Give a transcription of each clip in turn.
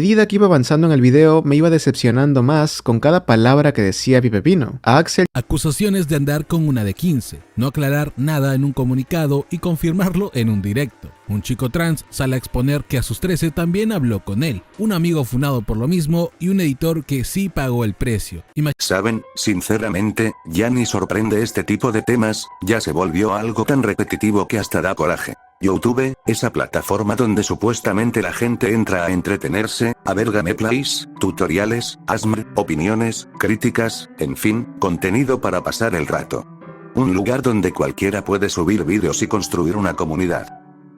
medida que iba avanzando en el video, me iba decepcionando más con cada palabra que decía Pipe Pino. A Axel Acusaciones de andar con una de 15, no aclarar nada en un comunicado y confirmarlo en un directo. Un chico trans sale a exponer que a sus 13 también habló con él, un amigo funado por lo mismo y un editor que sí pagó el precio. Saben, sinceramente, ya ni sorprende este tipo de temas, ya se volvió algo tan repetitivo que hasta da coraje. YouTube, esa plataforma donde supuestamente la gente entra a entretenerse, a ver gameplays, tutoriales, ASMR, opiniones, críticas, en fin, contenido para pasar el rato. Un lugar donde cualquiera puede subir vídeos y construir una comunidad.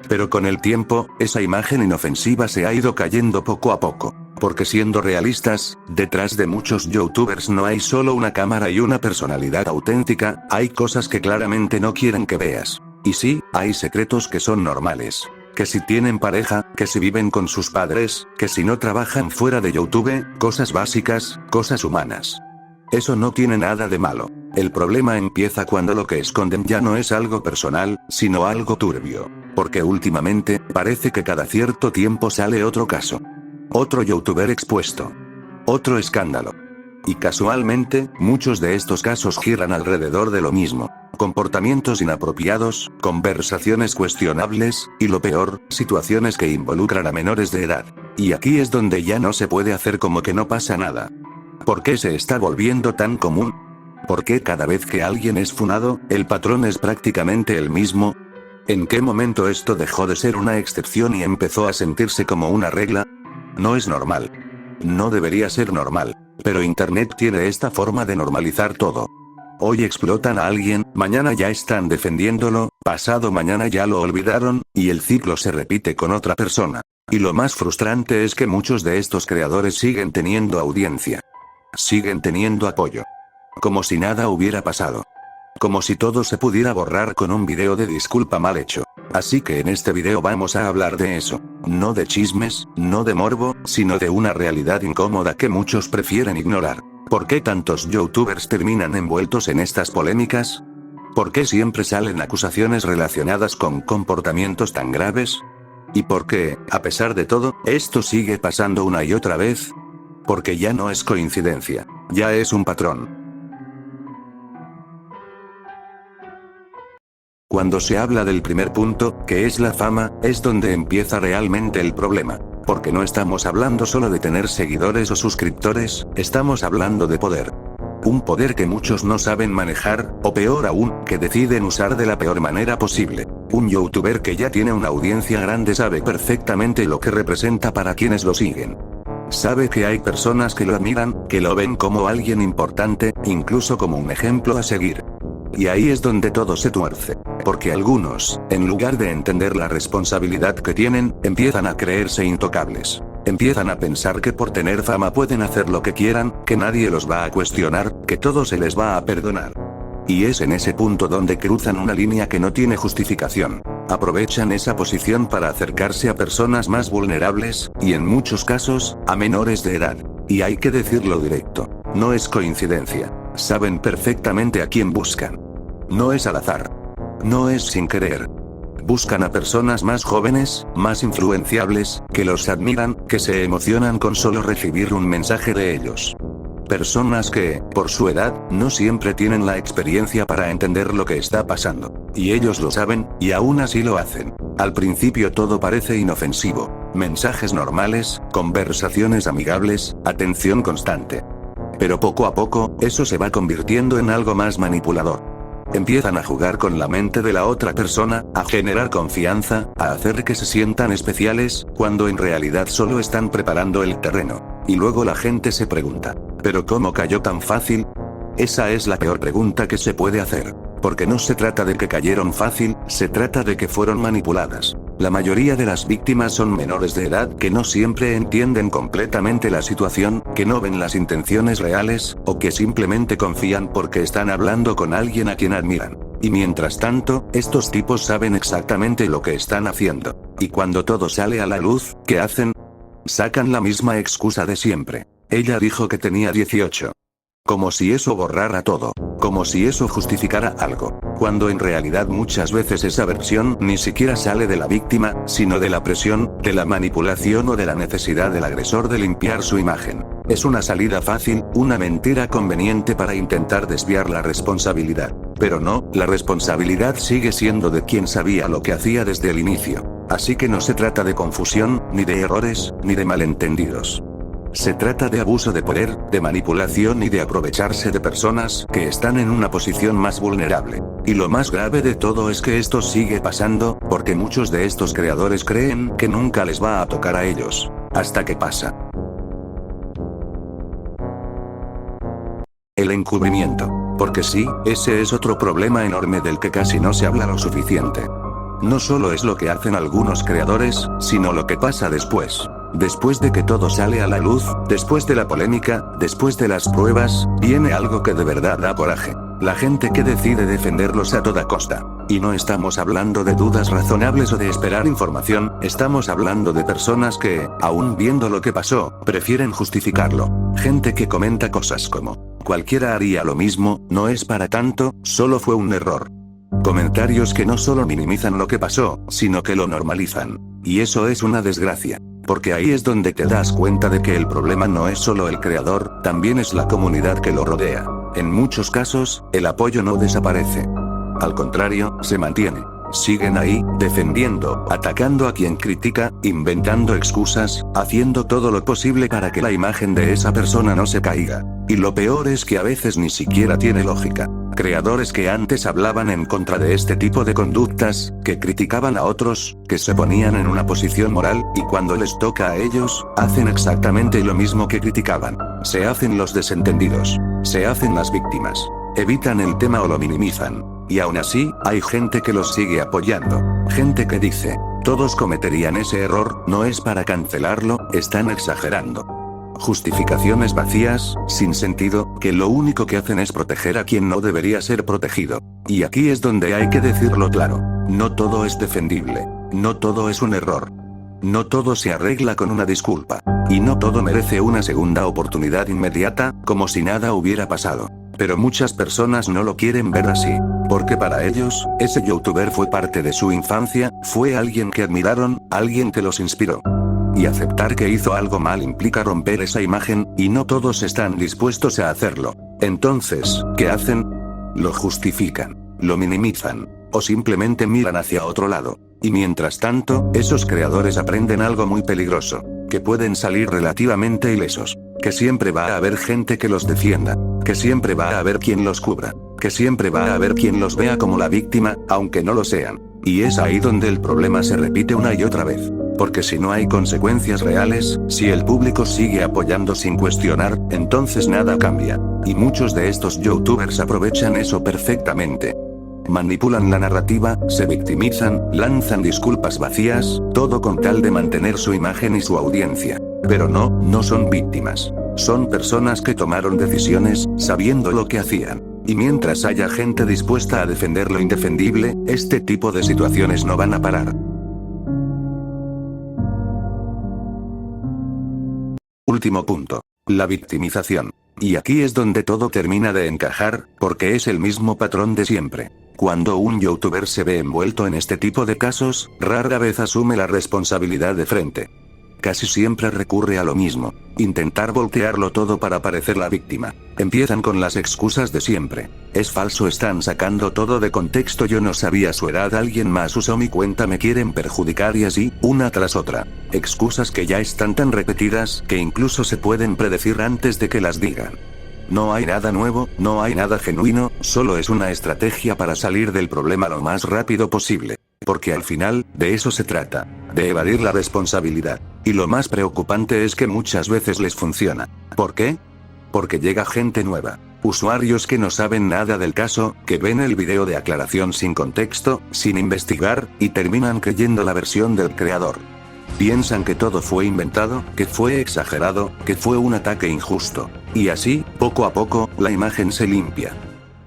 Pero con el tiempo, esa imagen inofensiva se ha ido cayendo poco a poco. Porque siendo realistas, detrás de muchos youtubers no hay solo una cámara y una personalidad auténtica, hay cosas que claramente no quieren que veas. Y sí, hay secretos que son normales. Que si tienen pareja, que si viven con sus padres, que si no trabajan fuera de YouTube, cosas básicas, cosas humanas. Eso no tiene nada de malo. El problema empieza cuando lo que esconden ya no es algo personal, sino algo turbio. Porque últimamente, parece que cada cierto tiempo sale otro caso. Otro youtuber expuesto. Otro escándalo. Y casualmente, muchos de estos casos giran alrededor de lo mismo. Comportamientos inapropiados, conversaciones cuestionables, y lo peor, situaciones que involucran a menores de edad. Y aquí es donde ya no se puede hacer como que no pasa nada. ¿Por qué se está volviendo tan común? ¿Por qué cada vez que alguien es funado, el patrón es prácticamente el mismo? ¿En qué momento esto dejó de ser una excepción y empezó a sentirse como una regla? No es normal. No debería ser normal. Pero Internet tiene esta forma de normalizar todo. Hoy explotan a alguien, mañana ya están defendiéndolo, pasado mañana ya lo olvidaron, y el ciclo se repite con otra persona. Y lo más frustrante es que muchos de estos creadores siguen teniendo audiencia. Siguen teniendo apoyo. Como si nada hubiera pasado. Como si todo se pudiera borrar con un video de disculpa mal hecho. Así que en este video vamos a hablar de eso. No de chismes, no de morbo, sino de una realidad incómoda que muchos prefieren ignorar. ¿Por qué tantos youtubers terminan envueltos en estas polémicas? ¿Por qué siempre salen acusaciones relacionadas con comportamientos tan graves? ¿Y por qué, a pesar de todo, esto sigue pasando una y otra vez? Porque ya no es coincidencia, ya es un patrón. Cuando se habla del primer punto, que es la fama, es donde empieza realmente el problema. Porque no estamos hablando solo de tener seguidores o suscriptores, estamos hablando de poder. Un poder que muchos no saben manejar, o peor aún, que deciden usar de la peor manera posible. Un youtuber que ya tiene una audiencia grande sabe perfectamente lo que representa para quienes lo siguen. Sabe que hay personas que lo admiran, que lo ven como alguien importante, incluso como un ejemplo a seguir. Y ahí es donde todo se tuerce. Porque algunos, en lugar de entender la responsabilidad que tienen, empiezan a creerse intocables. Empiezan a pensar que por tener fama pueden hacer lo que quieran, que nadie los va a cuestionar, que todo se les va a perdonar. Y es en ese punto donde cruzan una línea que no tiene justificación. Aprovechan esa posición para acercarse a personas más vulnerables, y en muchos casos, a menores de edad. Y hay que decirlo directo. No es coincidencia. Saben perfectamente a quién buscan. No es al azar. No es sin querer. Buscan a personas más jóvenes, más influenciables, que los admiran, que se emocionan con solo recibir un mensaje de ellos. Personas que, por su edad, no siempre tienen la experiencia para entender lo que está pasando. Y ellos lo saben, y aún así lo hacen. Al principio todo parece inofensivo. Mensajes normales, conversaciones amigables, atención constante. Pero poco a poco, eso se va convirtiendo en algo más manipulador. Empiezan a jugar con la mente de la otra persona, a generar confianza, a hacer que se sientan especiales, cuando en realidad solo están preparando el terreno. Y luego la gente se pregunta, ¿pero cómo cayó tan fácil? Esa es la peor pregunta que se puede hacer. Porque no se trata de que cayeron fácil, se trata de que fueron manipuladas. La mayoría de las víctimas son menores de edad que no siempre entienden completamente la situación, que no ven las intenciones reales, o que simplemente confían porque están hablando con alguien a quien admiran. Y mientras tanto, estos tipos saben exactamente lo que están haciendo. Y cuando todo sale a la luz, ¿qué hacen? Sacan la misma excusa de siempre. Ella dijo que tenía 18. Como si eso borrara todo. Como si eso justificara algo. Cuando en realidad muchas veces esa versión ni siquiera sale de la víctima, sino de la presión, de la manipulación o de la necesidad del agresor de limpiar su imagen. Es una salida fácil, una mentira conveniente para intentar desviar la responsabilidad. Pero no, la responsabilidad sigue siendo de quien sabía lo que hacía desde el inicio. Así que no se trata de confusión, ni de errores, ni de malentendidos. Se trata de abuso de poder, de manipulación y de aprovecharse de personas que están en una posición más vulnerable. Y lo más grave de todo es que esto sigue pasando, porque muchos de estos creadores creen que nunca les va a tocar a ellos. Hasta que pasa. El encubrimiento. Porque sí, ese es otro problema enorme del que casi no se habla lo suficiente. No solo es lo que hacen algunos creadores, sino lo que pasa después. Después de que todo sale a la luz, después de la polémica, después de las pruebas, viene algo que de verdad da coraje. La gente que decide defenderlos a toda costa. Y no estamos hablando de dudas razonables o de esperar información, estamos hablando de personas que, aún viendo lo que pasó, prefieren justificarlo. Gente que comenta cosas como: cualquiera haría lo mismo, no es para tanto, solo fue un error. Comentarios que no solo minimizan lo que pasó, sino que lo normalizan. Y eso es una desgracia. Porque ahí es donde te das cuenta de que el problema no es solo el creador, también es la comunidad que lo rodea. En muchos casos, el apoyo no desaparece. Al contrario, se mantiene. Siguen ahí, defendiendo, atacando a quien critica, inventando excusas, haciendo todo lo posible para que la imagen de esa persona no se caiga. Y lo peor es que a veces ni siquiera tiene lógica. Creadores que antes hablaban en contra de este tipo de conductas, que criticaban a otros, que se ponían en una posición moral, y cuando les toca a ellos, hacen exactamente lo mismo que criticaban. Se hacen los desentendidos. Se hacen las víctimas. Evitan el tema o lo minimizan. Y aún así, hay gente que los sigue apoyando. Gente que dice: todos cometerían ese error, no es para cancelarlo, están exagerando. Justificaciones vacías, sin sentido, que lo único que hacen es proteger a quien no debería ser protegido. Y aquí es donde hay que decirlo claro. No todo es defendible. No todo es un error. No todo se arregla con una disculpa. Y no todo merece una segunda oportunidad inmediata, como si nada hubiera pasado. Pero muchas personas no lo quieren ver así. Porque para ellos, ese youtuber fue parte de su infancia, fue alguien que admiraron, alguien que los inspiró. Y aceptar que hizo algo mal implica romper esa imagen, y no todos están dispuestos a hacerlo. Entonces, ¿qué hacen? Lo justifican, lo minimizan, o simplemente miran hacia otro lado. Y mientras tanto, esos creadores aprenden algo muy peligroso, que pueden salir relativamente ilesos, que siempre va a haber gente que los defienda, que siempre va a haber quien los cubra, que siempre va a haber quien los vea como la víctima, aunque no lo sean. Y es ahí donde el problema se repite una y otra vez. Porque si no hay consecuencias reales, si el público sigue apoyando sin cuestionar, entonces nada cambia. Y muchos de estos youtubers aprovechan eso perfectamente. Manipulan la narrativa, se victimizan, lanzan disculpas vacías, todo con tal de mantener su imagen y su audiencia. Pero no son víctimas. Son personas que tomaron decisiones, sabiendo lo que hacían. Y mientras haya gente dispuesta a defender lo indefendible, este tipo de situaciones no van a parar. Último punto. La victimización. Y aquí es donde todo termina de encajar, porque es el mismo patrón de siempre. Cuando un youtuber se ve envuelto en este tipo de casos, rara vez asume la responsabilidad de frente. Casi siempre recurre a lo mismo. Intentar voltearlo todo para parecer la víctima. Empiezan con las excusas de siempre. Es falso, están sacando todo de contexto, yo no sabía su edad, alguien más usó mi cuenta, me quieren perjudicar, y así, una tras otra. Excusas que ya están tan repetidas, que incluso se pueden predecir antes de que las digan. No hay nada nuevo, no hay nada genuino, solo es una estrategia para salir del problema lo más rápido posible. Porque al final, de eso se trata, de evadir la responsabilidad. Y lo más preocupante es que muchas veces les funciona. ¿Por qué? Porque llega gente nueva, usuarios que no saben nada del caso, que ven el video de aclaración sin contexto, sin investigar, y terminan creyendo la versión del creador. Piensan que todo fue inventado, que fue exagerado, que fue un ataque injusto. Y así, poco a poco, la imagen se limpia.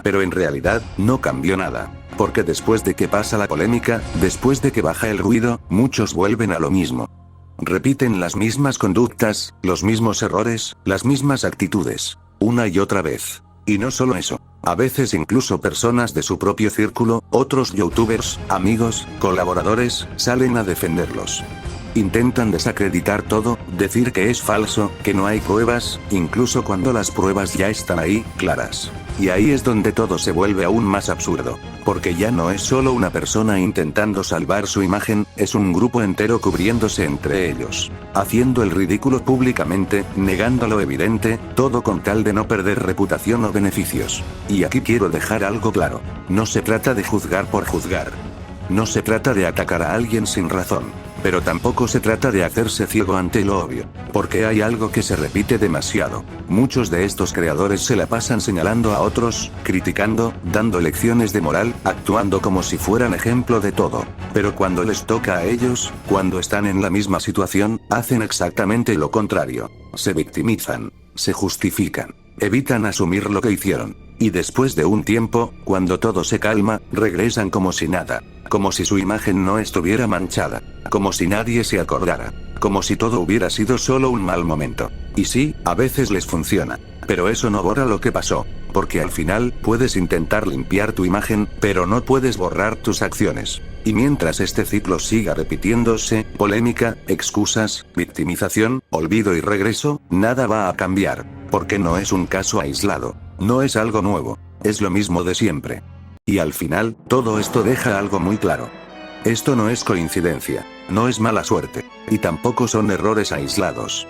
Pero en realidad, no cambió nada. Porque después de que pasa la polémica, después de que baja el ruido, muchos vuelven a lo mismo. Repiten las mismas conductas, los mismos errores, las mismas actitudes. una y otra vez. Y no solo eso. A veces incluso personas de su propio círculo, otros youtubers, amigos, colaboradores, salen a defenderlos. Intentan desacreditar todo, decir que es falso, que no hay pruebas, incluso cuando las pruebas ya están ahí, claras. Y ahí es donde todo se vuelve aún más absurdo. Porque ya no es solo una persona intentando salvar su imagen, es un grupo entero cubriéndose entre ellos. Haciendo el ridículo públicamente, negando lo evidente, todo con tal de no perder reputación o beneficios. Y aquí quiero dejar algo claro. No se trata de juzgar por juzgar. No se trata de atacar a alguien sin razón. Pero tampoco se trata de hacerse ciego ante lo obvio. Porque hay algo que se repite demasiado. Muchos de estos creadores se la pasan señalando a otros, criticando, dando lecciones de moral, actuando como si fueran ejemplo de todo. Pero cuando les toca a ellos, cuando están en la misma situación, hacen exactamente lo contrario. Se victimizan, se justifican, evitan asumir lo que hicieron. Y después de un tiempo, cuando todo se calma, regresan como si nada. Como si su imagen no estuviera manchada. Como si nadie se acordara. Como si todo hubiera sido solo un mal momento. Y sí, a veces les funciona. Pero eso no borra lo que pasó. Porque al final, puedes intentar limpiar tu imagen, pero no puedes borrar tus acciones. Y mientras este ciclo siga repitiéndose, polémica, excusas, victimización, olvido y regreso, nada va a cambiar. Porque no es un caso aislado. No es algo nuevo. Es lo mismo de siempre. Y al final, todo esto deja algo muy claro. Esto no es coincidencia, no es mala suerte, y tampoco son errores aislados.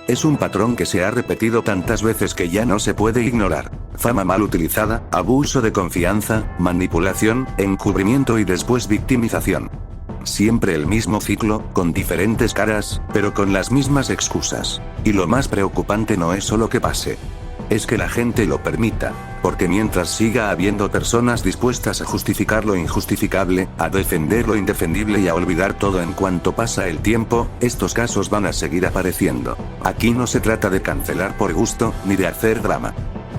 Es un patrón que se ha repetido tantas veces que ya no se puede ignorar. Fama mal utilizada, abuso de confianza, manipulación, encubrimiento y después victimización. Siempre el mismo ciclo, con diferentes caras, pero con las mismas excusas. Y lo más preocupante no es solo que pase. Es que la gente lo permita, porque mientras siga habiendo personas dispuestas a justificar lo injustificable, a defender lo indefendible y a olvidar todo en cuanto pasa el tiempo, estos casos van a seguir apareciendo. Aquí no se trata de cancelar por gusto, ni de hacer drama.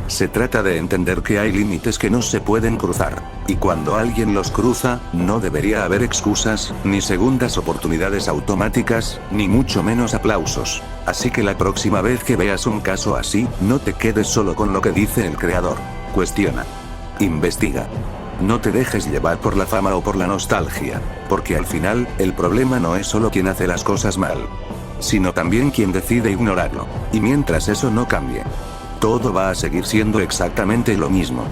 Se trata de entender que hay límites que no se pueden cruzar, y cuando alguien los cruza, no debería haber excusas, ni segundas oportunidades automáticas, ni mucho menos aplausos. Así que la próxima vez que veas un caso así, no te quedes solo con lo que dice el creador. Cuestiona. Investiga. No te dejes llevar por la fama o por la nostalgia, porque al final, el problema no es solo quien hace las cosas mal, sino también quien decide ignorarlo. Y mientras eso no cambie, todo va a seguir siendo exactamente lo mismo.